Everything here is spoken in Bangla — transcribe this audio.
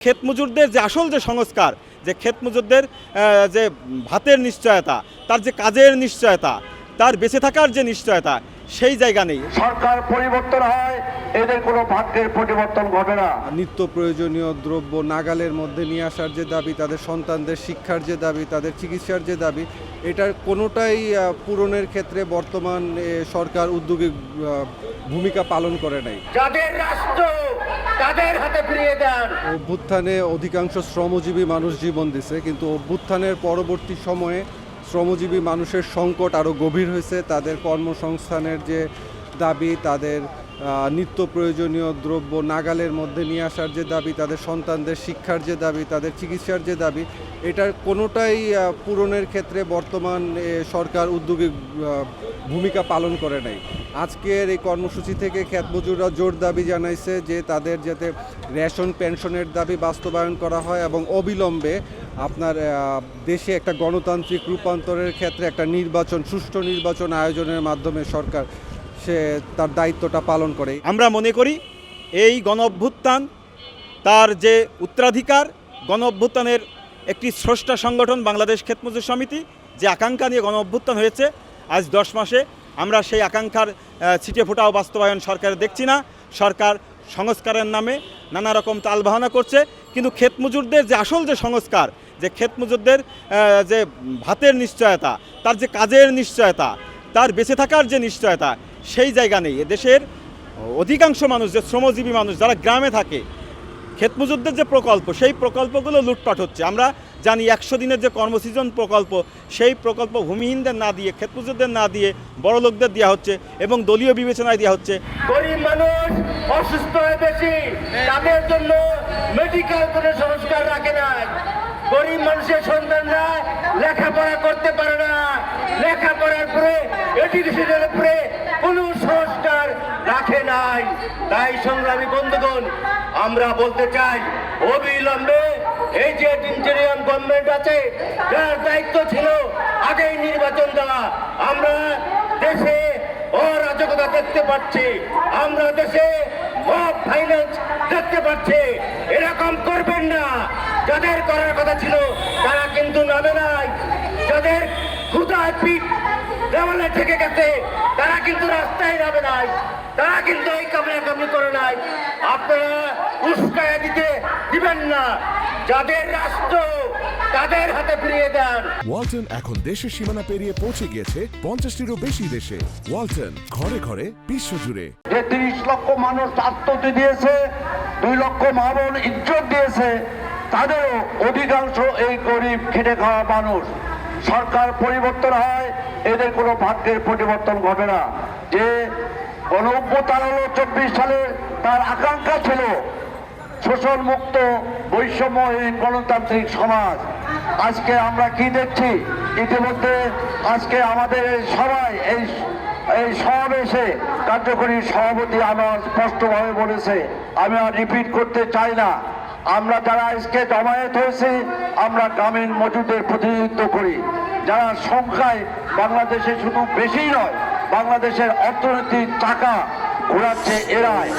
ক্ষেত মজুরদের যে আসল যে সংস্কার, যে ক্ষেত মজুরদের যে ভাতের নিশ্চয়তা, তার যে কাজের নিশ্চয়তা, তার বেঁচে থাকার যে নিশ্চয়তা, সেই জায়গা নেই। সরকার পরিবর্তন হয়, এদের কোনো ভাগ্যের পরিবর্তন ঘটে না। নিত্য প্রয়োজনীয় দ্রব্য নাগালের মধ্যে নিয়ে আসার যে দাবি, তাদের সন্তানদের শিক্ষার যে দাবি, তাদের চিকিৎসার যে দাবি, এটার কোনোটাই পূরণের ক্ষেত্রে বর্তমান সরকার উদ্যোগী ভূমিকা পালন করে নাই। যাদের রাষ্ট্র তাদের হাতে ফিরিয়ে দেন। অভ্যুত্থানে অধিকাংশ শ্রমজীবী মানুষ জীবন দিছে, কিন্তু অভ্যুত্থানের পরবর্তী সময়ে শ্রমজীবী মানুষের সংকট আরও গভীর হয়েছে। তাদের কর্মসংস্থানের যে দাবি, তাদের নিত্য প্রয়োজনীয় দ্রব্য নাগালের মধ্যে নিয়ে আসার যে দাবি, তাদের সন্তানদের শিক্ষার যে দাবি, তাদের চিকিৎসার যে দাবি, এটার কোনোটাই পূরণের ক্ষেত্রে বর্তমান সরকার উদ্যোগী ভূমিকা পালন করে নাই। আজকের এই কর্মসূচি থেকে ক্ষেত মজুররা জোর দাবি জানাইছে যে তাদের যাতে রেশন পেনশনের দাবি বাস্তবায়ন করা হয় এবং অবিলম্বে আপনার দেশে একটা গণতান্ত্রিক রূপান্তরের ক্ষেত্রে একটা নির্বাচন, সুষ্ঠু নির্বাচন আয়োজনের মাধ্যমে সরকার সে তার দায়িত্বটা পালন করে। আমরা মনে করি এই গণ অভ্যুত্থান, তার যে উত্তরাধিকার, গণ অভ্যুত্থানের একটি স্রষ্টা সংগঠন বাংলাদেশ ক্ষেত মজুর সমিতি, যে আকাঙ্ক্ষা নিয়ে গণ অভ্যুত্থান হয়েছে, আজ 10 মাসে আমরা সেই আকাঙ্ক্ষার ছিটে ফোটাও বাস্তবায়ন সরকার দেখছি না। সরকার সংস্কারের নামে নানা রকম তালবাহানা করছে, কিন্তু ক্ষেত মজুরদের যে আসল যে সংস্কার, যে ক্ষেত মজুরদের যে ভাতের নিশ্চয়তা, তার যে কাজের নিশ্চয়তা, তার বেঁচে থাকার যে নিশ্চয়তা, সেই জায়গা নেই। দেশের অধিকাংশ মানুষ, যে শ্রমজীবী মানুষ যারা গ্রামে থাকে, ক্ষেত মজুরদের যে প্রকল্প, সেই প্রকল্পগুলো লুটপাট হচ্ছে। আমরা জানি 100 দিনের যে কর্মসৃজন প্রকল্প, সেই প্রকল্প ভূমিহীনদের না দিয়ে, ক্ষেত মজুরদের না দিয়ে বড় লোকদের দেওয়া হচ্ছে এবং দলীয় বিবেচনায় দেওয়া হচ্ছে। গরিব মানুষ অসুস্থ হয়ে বেশি, তাদের জন্য মেডিকেল কোনো সংস্কার রাখে না। গরিব মানুষের সন্তানরা লেখাপড়া করতে পারে না, লেখাপড়ার পরে এডুকেশনের উপরে কোনো সংস্কার রাখে নাই। তাই সংগ্রামী বন্ধুগণ, আমরা বলতে চাই অবিলম্বে এই যে ইন্টারিয়াম গভর্নমেন্ট আছে, যার দায়িত্ব ছিল আগেই নির্বাচন দেওয়া, আমরা দেশে অরাজকতা দেখতে পাচ্ছি, আমরা দেশে মব ফাইন্যান্স দেখতে পাচ্ছি। এরকম করবেন না। যাদের করার কথা ছিল তারা কিন্তু নামে নাই। যাদের ক্ষুধায় পিঠ দেওয়ালে থেকে গেছে তারা কিন্তু রাস্তায় নামে নাই, তারা কিন্তু এই কামড়াকামড়ি করে নাই। আপনারা উস্কায়া দিবেন না। যাদের রাষ্ট্র তাদের হাতে ফিরিয়ে দেন। ওয়ালটন এখন দেশের সীমানা পেরিয়ে পৌঁছে গিয়েছে 50টিরও বেশি দেশে। ওয়ালটন, ঘরে ঘরে, বিশ্বজুড়ে। যে 30 লক্ষ মানুষ আত্মহত্যা দিয়েছে, 2 লক্ষ মা-বোন ইজ্জত দিয়েছে, তাদেরও অধিকাংশ এই গরিব খেটে খাওয়া মানুষ। সরকার পরিবর্তন হয়, এদের কোনো ভাগ্যের পরিবর্তন ঘটে না। যে গণঅভ্যুত্থান হলো 24 সালে, তার আকাঙ্ক্ষা ছিল শোষণ মুক্ত, বৈষম্যহীন গণতান্ত্রিক সমাজ। আজকে আমরা কি দেখছি? ইতিমধ্যে আজকে আমাদের সবাই এই সমাবেশে কার্যকরী সভাপতি আমার স্পষ্টভাবে বলেছে, আমি আর রিপিট করতে চাই না। আমরা যারা আজকে জমায়েত হয়েছি, আমরা গ্রামীণ মজুরদের প্রতিনিধিত্ব করি, যারা সংখ্যায় বাংলাদেশে শুধু বেশি নয়, বাংলাদেশের অর্থনীতির চাকা ঘোরাচ্ছে এরাই।